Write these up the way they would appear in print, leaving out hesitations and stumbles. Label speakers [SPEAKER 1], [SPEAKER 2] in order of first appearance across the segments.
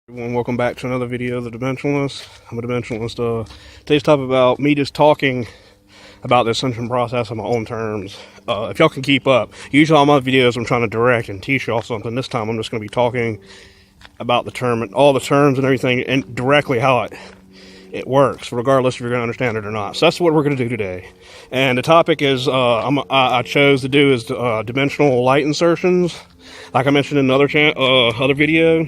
[SPEAKER 1] Everyone, welcome back to another video of The Dimensionalist. I'm a Dimensionalist. Today's topic about me just talking about the ascension process on my own terms. If y'all can keep up, usually all my videos I'm trying to direct and teach y'all something. This time I'm just going to be talking about the term and all the terms and everything and directly how it works, regardless if you're going to understand it or not. So that's what we're going to do today. And the topic is I chose to do is dimensional light insertions, like I mentioned in another other video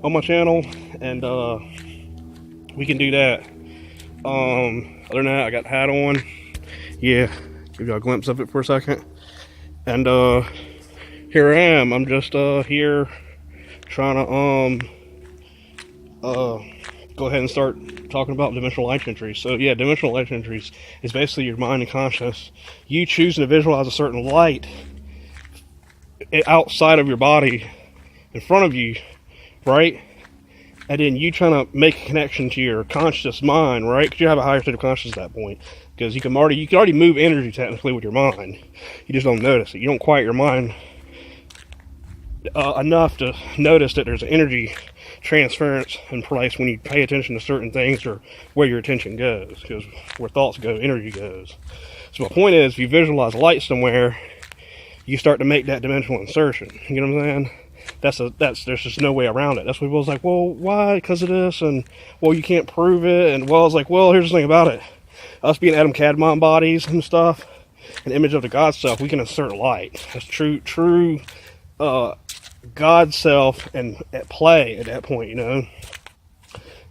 [SPEAKER 1] on my channel, and we can do that. Other than that, I got the hat on. Yeah, give you a glimpse of it for a second. And here I am. I'm just here trying to go ahead and start talking about dimensional light entries. So yeah, dimensional light entries is basically your mind and consciousness. You choosing to visualize a certain light outside of your body in front of you, right? And then you trying to make a connection to your conscious mind, right? Because you have a higher state of consciousness at that point. Because you can already move energy technically with your mind. You just don't notice it. You don't quiet your mind enough to notice that there's energy transference in place when you pay attention to certain things or where your attention goes. Because where thoughts go, energy goes. So my point is, if you visualize light somewhere, you start to make that dimensional insertion. You know what I'm saying? There's just no way around it. That's what people's like, well, why? Because of this, and well, you can't prove it, and well, I was like, well, here's the thing about it. Us being Adam Cadmon bodies and stuff, an image of the God self, we can insert light. That's true God self and at play at that point, you know.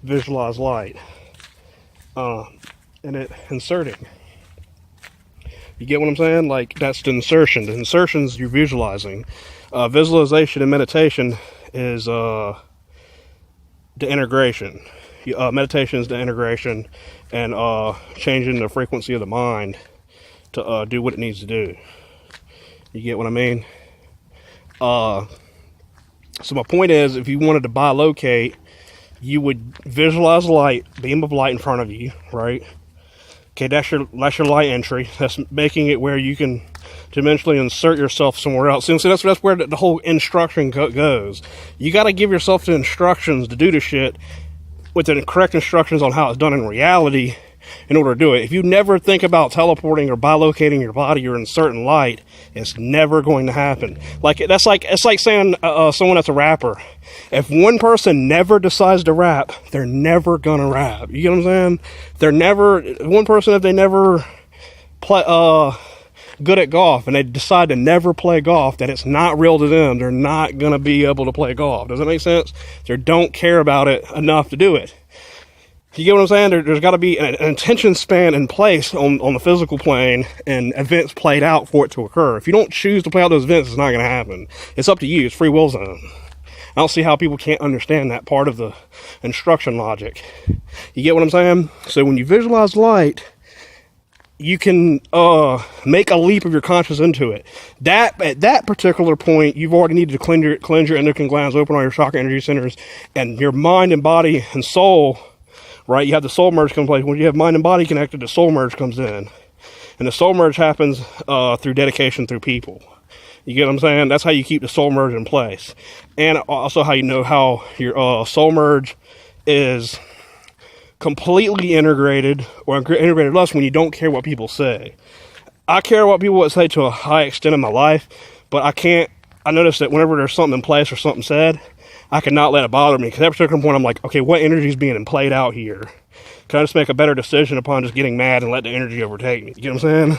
[SPEAKER 1] Visualize light. And it inserting. You get what I'm saying? Like, that's the insertion. The insertions you're visualizing. Visualization and meditation is the integration. Meditation is the integration and changing the frequency of the mind to do what it needs to do. You get what I mean? So my point is, if you wanted to bilocate, you would visualize light, beam of light in front of you, right? Okay, that's your light entry. That's making it where you can dimensionally insert yourself somewhere else. And so that's where the whole instruction goes. You got to give yourself the instructions to do the shit with the correct instructions on how it's done in reality in order to do it. If you never think about teleporting or bilocating your body or inserting light, it's never going to happen. It's like saying someone that's a rapper. If one person never decides to rap, they're never gonna rap. You get what I'm saying? If they never play good at golf and they decide to never play golf, that it's not real to them, they're not gonna be able to play golf. Does that make sense? They don't care about it enough to do it. You get what I'm saying? There's got to be an attention span in place on the physical plane and events played out for it to occur. If you don't choose to play out those events, it's not going to happen. It's up to you. It's free will zone. I don't see how people can't understand that part of the instruction logic. You get what I'm saying? So when you visualize light, you can make a leap of your conscious into it. At that particular point, you've already needed to cleanse your endocrine glands, open all your chakra energy centers, and your mind and body and soul. Right, you have the soul merge come in place. When you have mind and body connected, the soul merge comes in. And the soul merge happens through dedication through people. You get what I'm saying? That's how you keep the soul merge in place. And also how you know how your soul merge is completely integrated, or integrated less when you don't care what people say. I care what people would say to a high extent in my life, but I notice that whenever there's something in place or something said, I cannot let it bother me, because at that particular point I'm like, okay, what energy is being played out here? Can I just make a better decision upon just getting mad and let the energy overtake me? You get what I'm saying?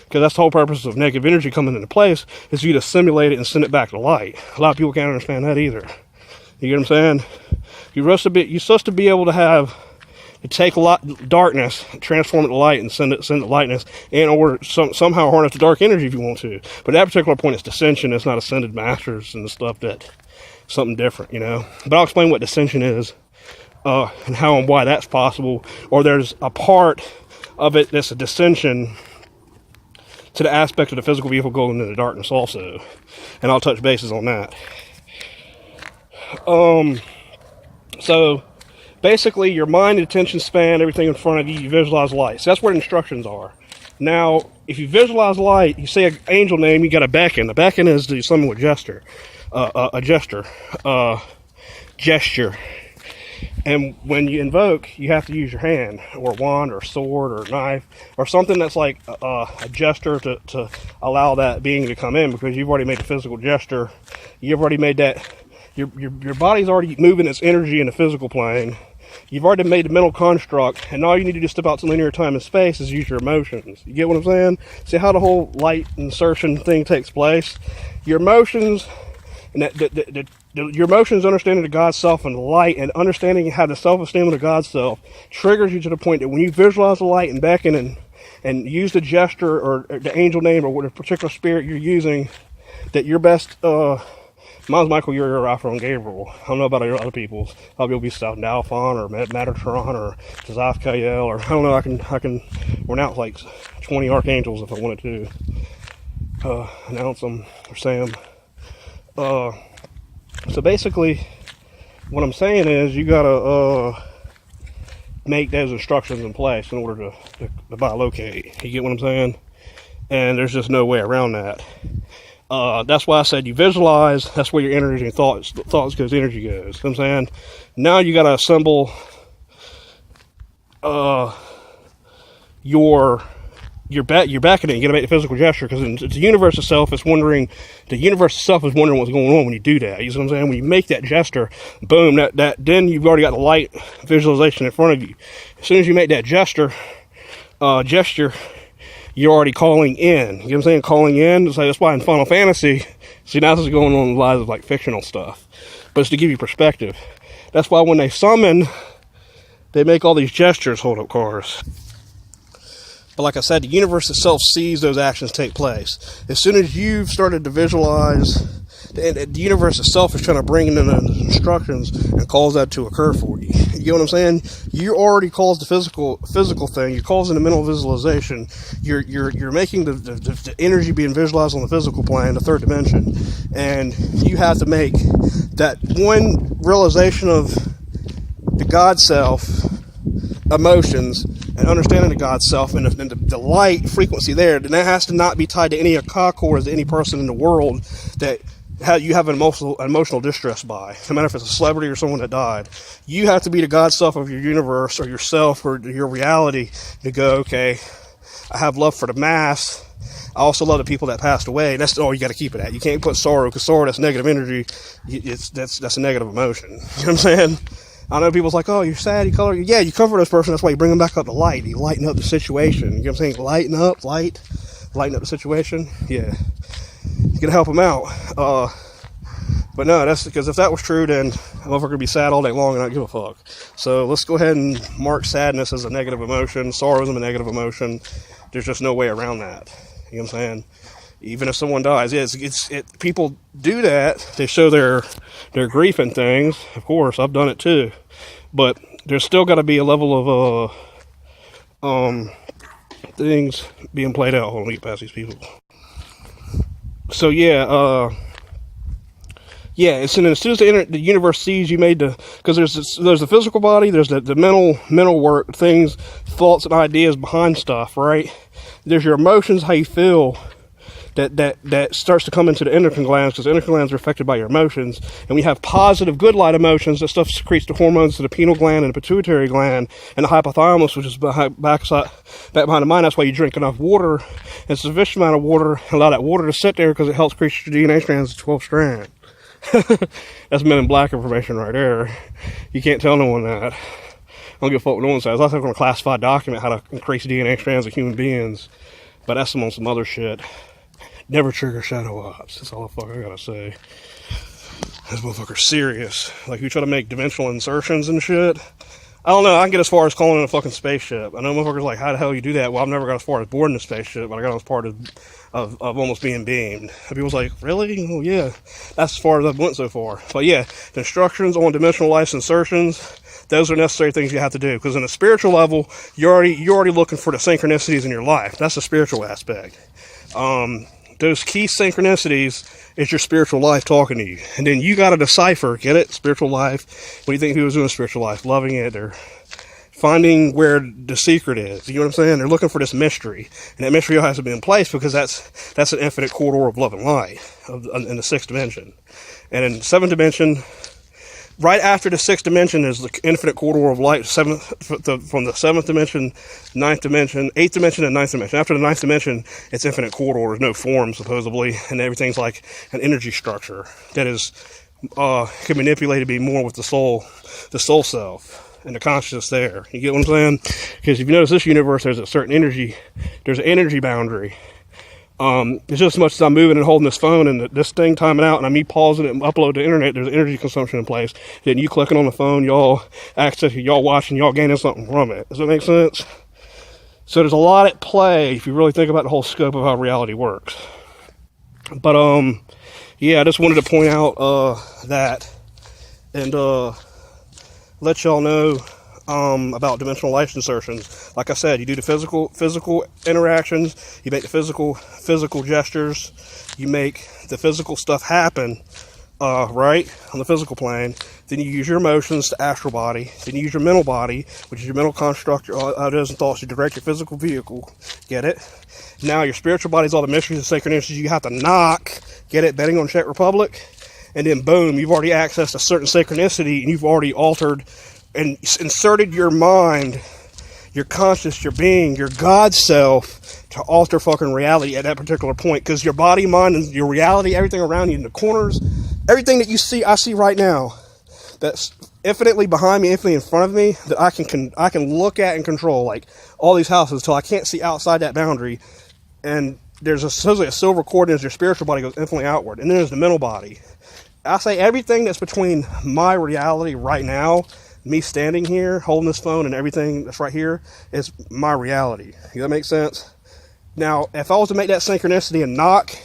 [SPEAKER 1] Because that's the whole purpose of negative energy coming into place, is for you to simulate it and send it back to light. A lot of people can't understand that either. You get what I'm saying? You're supposed to be able to take darkness, transform it to light, and send it to lightness, or somehow harness the dark energy if you want to. But at that particular point, it's dissension. It's not ascended masters and stuff something different, you know. But I'll explain what dissension is, and how and why that's possible. Or there's a part of it that's a dissension to the aspect of the physical vehicle going into the darkness also. And I'll touch bases on that. So basically your mind, attention span, everything in front of you, you visualize light. So that's where the instructions are. Now, if you visualize light, you say an angel name, you got a beckon. A beckon is someone with gesture. A gesture. gesture. And when you invoke, you have to use your hand, or wand, or sword, or knife, or something that's like a gesture to allow that being to come in, because you've already made a physical gesture. You've already made that. Your body's already moving its energy in the physical plane. You've already made the mental construct, and all you need to do to step out to linear time and space is use your emotions. You get what I'm saying? See how the whole light insertion thing takes place? Your emotions, and your emotions, understanding the God self and the light, and understanding how the self-esteem of the God self triggers you to the point that when you visualize the light and beckon and use the gesture or the angel name or whatever particular spirit you're using, that your best, mine's Michael, you're Raphael, and Gabriel. I don't know about other people's. I'll be South Dalphon or Metatron or Jazaf Kael, or I don't know. I can renounce like 20 archangels if I wanted to announce them or say them. So basically, what I'm saying is you gotta make those instructions in place in order to bilocate. You get what I'm saying? And there's just no way around that. That's why I said you visualize. That's where your energy and thoughts goes, energy goes. You know what I'm saying? Now you got to assemble your back in it. You got to make the physical gesture, because the universe itself is wondering. The universe itself is wondering what's going on when you do that. You know what I'm saying? When you make that gesture, boom, then you've already got the light visualization in front of you. As soon as you make that gesture, you're already calling in. You know what I'm saying? Calling in. So that's why in Final Fantasy, see, now this is going on in the lives of like fictional stuff, but it's to give you perspective. That's why when they summon, they make all these gestures, hold up cars. But like I said, the universe itself sees those actions take place. As soon as you've started to visualize, the universe itself is trying to bring in the instructions and cause that to occur for you. You get what I'm saying? You already caused the physical thing. You're causing the mental visualization. You're making the energy being visualized on the physical plane, the third dimension, and you have to make that one realization of the God self, emotions, and understanding the God self, and the light frequency there. Then that has to not be tied to any cores to any person in the world that you have an emotional distress by, no matter if it's a celebrity or someone that died. You have to be the God self of your universe or yourself or your reality to go, okay, I have love for the mass. I also love the people that passed away. And that's all you got to keep it at. You can't put sorrow, because sorrow, that's negative energy. That's a negative emotion. You know what I'm saying? I know people's like, oh, you're sad, you color. Yeah, you comfort this person. That's why you bring them back up to light. You lighten up the situation. You know what I'm saying? Lighten up the situation. Yeah. You can help them out. But no, that's because if that was true, then I'm going to be sad all day long and not give a fuck. So let's go ahead and mark sadness as a negative emotion. Sorrow is a negative emotion. There's just no way around that. You know what I'm saying? Even if someone dies, people do that. They show their grief and things. Of course, I've done it too. But there's still got to be a level of things being played out. Hold on, let me get past these people. So yeah, as soon as the universe sees you made because there's the physical body, there's the mental work, things, thoughts and ideas behind stuff, right? There's your emotions, how you feel, that starts to come into the endocrine glands, because the endocrine glands are affected by your emotions. And we have positive, good light emotions. That stuff secretes the hormones to the pineal gland and the pituitary gland and the hypothalamus, which is back behind the mind. That's why you drink enough water and sufficient amount of water. Allow that water to sit there, because it helps create your DNA strands to 12 strand. That's Men in Black information right there. You can't tell no one that. I don't give a fuck what no one says. I think I'm going to classified document how to increase DNA strands of human beings, but that's on some other shit. Never trigger shadow ops. That's all the fuck I gotta say. This motherfucker's serious. Like, you try to make dimensional insertions and shit. I don't know. I can get as far as calling it a fucking spaceship. I know motherfuckers like, how the hell you do that? Well, I've never got as far as boarding a spaceship, but I got as far of almost being beamed. And people's like, really? Oh yeah. That's as far as I've went so far. But yeah, the instructions on dimensional life insertions, those are necessary things you have to do. Because in a spiritual level, you're already looking for the synchronicities in your life. That's the spiritual aspect. Those key synchronicities is your spiritual life talking to you. And then you got to decipher, get it? Spiritual life. What do you think people doing in spiritual life? Loving it. They're finding where the secret is. You know what I'm saying? They're looking for this mystery. And that mystery has to be in place, because that's an infinite corridor of love and light in the 6th dimension. And in the 7th dimension, right after the 6th dimension is the infinite corridor of light, from the 7th dimension, 9th dimension, 8th dimension, and 9th dimension. After the 9th dimension, it's infinite corridor. There's no form, supposedly, and everything's like an energy structure that is can manipulate to be more with the soul self. And the consciousness there. You get what I'm saying? Because if you notice this universe, there's a certain energy, there's an energy boundary. It's just as much as I'm moving and holding this phone and this thing timing out and I'm me pausing it and upload to the internet, there's energy consumption in place. Then you clicking on the phone, y'all access, y'all watching, y'all gaining something from it. Does that make sense? So there's a lot at play if you really think about the whole scope of how reality works. But yeah, I just wanted to point out that and let y'all know about dimensional life insertions. Like I said, you do the physical interactions, you make the physical gestures, you make the physical stuff happen, right, on the physical plane. Then you use your emotions to astral body. Then you use your mental body, which is your mental construct, your ideas and thoughts to direct your physical vehicle. Get it? Now your spiritual body is all the mysteries and synchronicities you have to knock. Get it? Betting on Czech Republic. And then boom, you've already accessed a certain synchronicity and you've already altered and inserted your mind, your conscious, your being, your God self to alter fucking reality at that particular point. Because your body, mind, and your reality, everything around you in the corners, everything that you see, I see right now, that's infinitely behind me, infinitely in front of me, that I can look at and control, like all these houses, until I can't see outside that boundary. And there's supposedly a silver cord as your spiritual body goes infinitely outward. And then there's the mental body. I say everything that's between my reality right now, me standing here, holding this phone, and everything that's right here, is my reality. Does that make sense? Now, if I was to make that synchronicity and knock,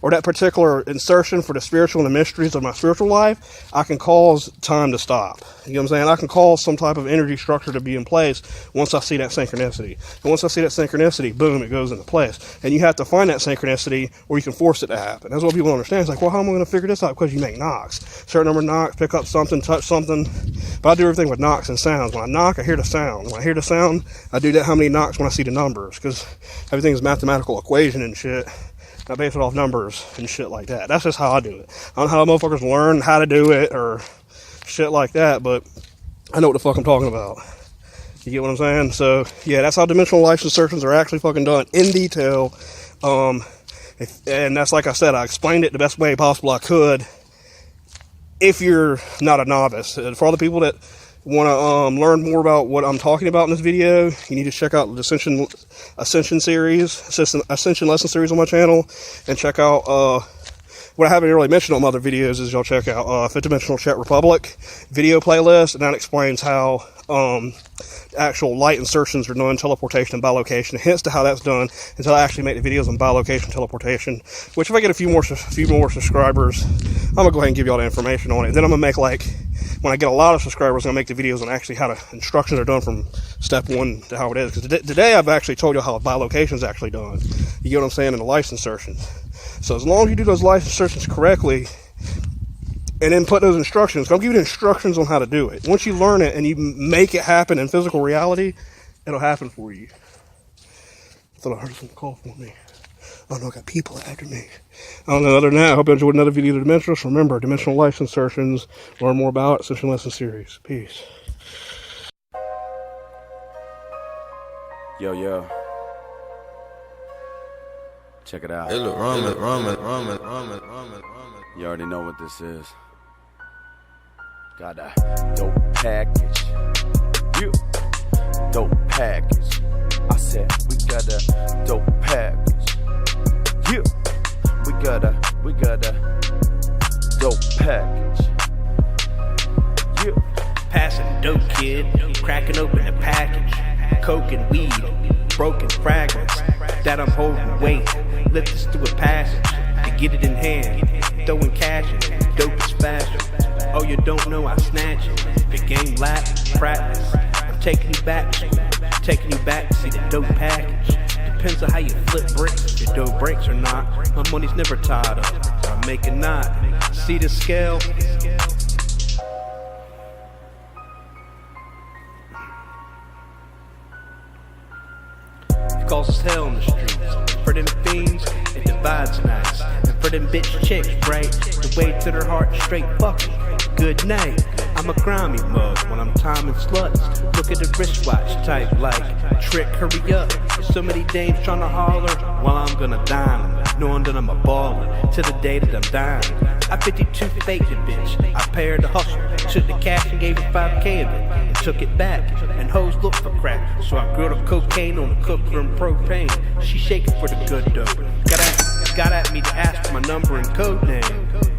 [SPEAKER 1] or that particular insertion for the spiritual and the mysteries of my spiritual life, I can cause time to stop. You know what I'm saying? I can cause some type of energy structure to be in place once I see that synchronicity. And once I see that synchronicity, boom, it goes into place. And you have to find that synchronicity where you can force it to happen. That's what people don't understand. It's like, well, how am I going to figure this out? Because you make knocks. Certain number of knocks, pick up something, touch something. But I do everything with knocks and sounds. When I knock, I hear the sound. When I hear the sound, I do that how many knocks when I see the numbers. Because everything is mathematical equation and shit. I base it off numbers and shit like that. That's just how I do it. I don't know how motherfuckers learn how to do it or shit like that, but I know what the fuck I'm talking about. You get what I'm saying? So, yeah, that's how dimensional life insertions are actually fucking done in detail. And that's like I said, I explained it the best way possible I could if you're not a novice. For all the people that want to learn more about what I'm talking about in this video, you need to check out the Ascension lesson series on my channel, and check out what I haven't really mentioned on my other videos is y'all check out Fifth Dimensional Czech Republic video playlist, and that explains how actual light insertions are done, teleportation and bilocation, hence to how that's done, until I actually make the videos on bilocation teleportation, which if I get a few more subscribers, I'm gonna go ahead and give y'all the information on it. Then I'm gonna make, like, when I get a lot of subscribers, I'm gonna make the videos on actually how the instructions are done from step 1 to how it is. Because today I've actually told you how bilocation is actually done. You get what I'm saying, in the life insertions. So as long as you do those life insertions correctly, and then put those instructions, I'll give you the instructions on how to do it. Once you learn it and you make it happen in physical reality, it'll happen for you. I thought I heard someone call for me. Oh no, I got people after me. I don't know. Other than that, I hope you enjoyed another video of Dimensionals. Remember, dimensional life insertions. Learn more about Ascension lesson series. Peace.
[SPEAKER 2] Yo. Check it out.
[SPEAKER 3] Hey, look, run it.
[SPEAKER 2] You already know what this is. Got a dope package. You dope package. I said we got a dope package. You we got a dope package. You
[SPEAKER 4] passing dope, kid, cracking open the package, coke and weed, broken fragments that I'm holding weight. Lift this to a passage to get it in hand, throwing cash in, dope is fashion. Oh, you don't know I snatch it. The game lap, practice. I'm taking you back to see the dope package. Depends on how you flip bricks, if your dope breaks or not. My money's never tied up, so I make a knot. See the scale? It causes hell in the streets. For them fiends, it divides nights. And for them bitch chicks, right? The way to their heart straight fucking. Good night. I'm a grimy mug when I'm timing sluts. Look at the wristwatch type like, trick, hurry up. So many dames trying to holler while I'm gonna dine them, knowing that I'm a baller till the day that I'm dying. I 52 faked the bitch, I paired the hustle, took the cash and gave her 5K of it, and took it back. And hoes look for crack, so I grilled her cocaine on the cooker and propane. She shaking for the good dope. Got at me to ask for my number and code name.